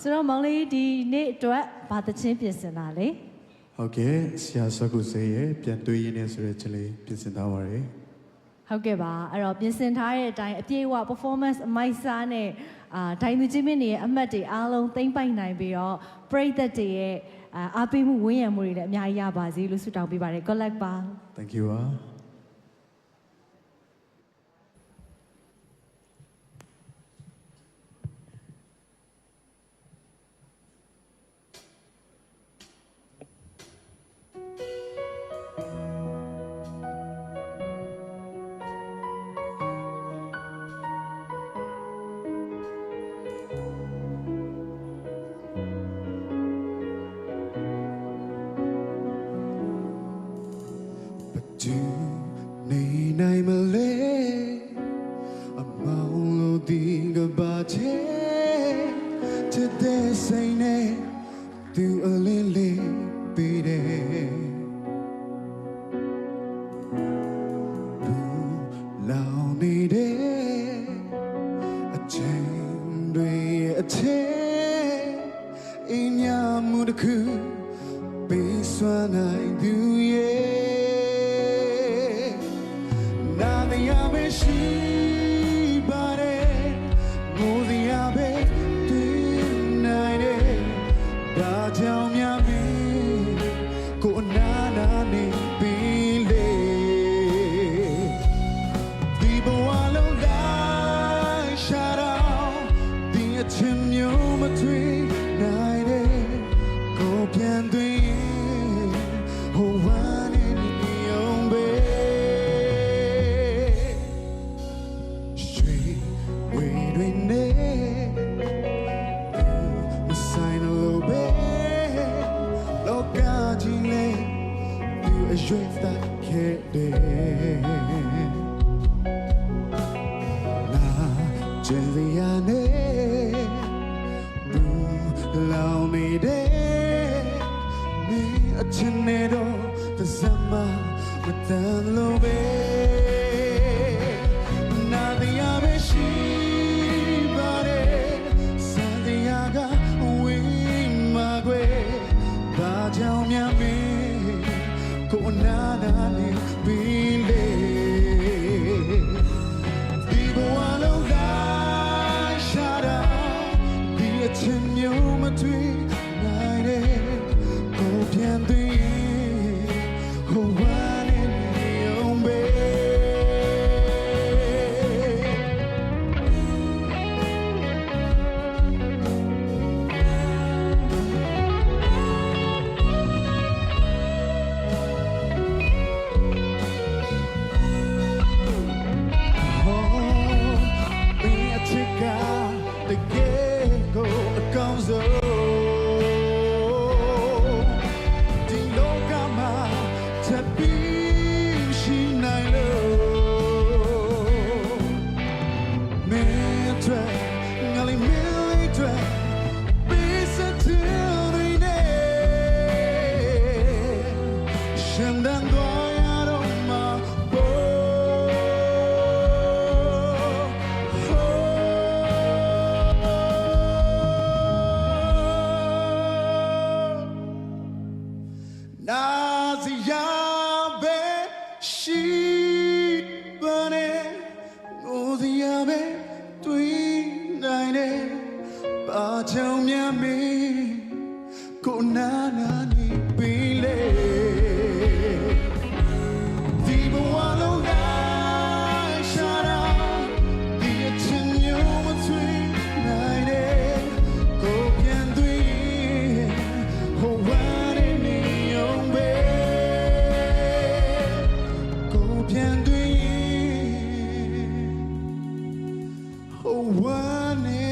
ဆိုတော့မောင်လေးဒီနေ့အတွက်ဘာသချင်းပြင်ဆင်တာလဲဟုတ်ကဲ့ဆရာဆော့ကုစေရဲ့ပြန်တွေးရင်းနဲ့ဆိုတဲ့ချက်လေးပြင်ဆင်ထားပါတယ်ဟုတ်ကဲ့ပါအဲ့တော့ပြင်ဆင်ထားတဲ့အတိုင်းအပြည့်အဝ performance အမိုက်စားနဲ့ဒိုင်သူချင်းမင်းတွေရဲ့အမှတ်တွေအားလုံးသိမ့်ပိုက်နိုင်ပြီးတော့ပရိသတ်တွေရဲ့အားပေးမှုဝန်းရံမှုတွေလည်းအများကြီးရပါစေလို့ဆုတောင်းပေးပါတယ် good luck ပါ Thank you ပါနေနိုင်မလဲအမောင်လို့ဒီကဘာချေတဲ့ဆိုင်နဲ့သူအလင်းလေးပေးတယ်လောင်နေတဲ့အချိန်တွေအချိန်အင်းညမှုတစ်ခုပေးစွမ်းနိုင်သူရဲ့ရှိပါတယ်ငိုစရာပဲတွေ့နိုင်တယ်ဒါကြောင့်များမင်းကိုအနာနာနေပြီးလေဒီဘဝလုံးလိုက်ရှာတော့ဒီအချင်းမျိုးမတွေ့နိုင်တယ်ကိုပြန်သွင်းဟိုဝမ်းနေရုံပဲရွှေသက်ခဲ့တယ်နာကျန်စရာနဲ့ဘူးလောင်နေတယ်မင်းအချင်နဲ့တော့သစမမတန်လို့ပဲနာတရားပဲရှိပါတယ်စံတရားကဝေးမှာခွေဒါကြောင့်များမင်းကိုနာနာလေးပြီးလေဒီဘဝလုံးလိုက်ရှာတာဒီအချင်းမျိုးမတွေ့နိုင်တဲ့ကိုပြန်သွင်းဟိုဝမ်းနေရုံပဲကြောင့်များမင်းကိုနာနာနေပြီလေဒီဘဝလုံးလိုက်ရှာတာဒီအချင်းမျိုးမသွေးနိုင်တဲ့ကိုပြန်သွေးဟိုဝမ်းနေရုံပဲကိုပြန်သွေးဟိုဝမ်းနေ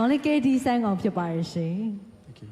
မောင်လေး KD ဆန်းကောင်ဖြစ်ပါရဲ့ရှင် Thank you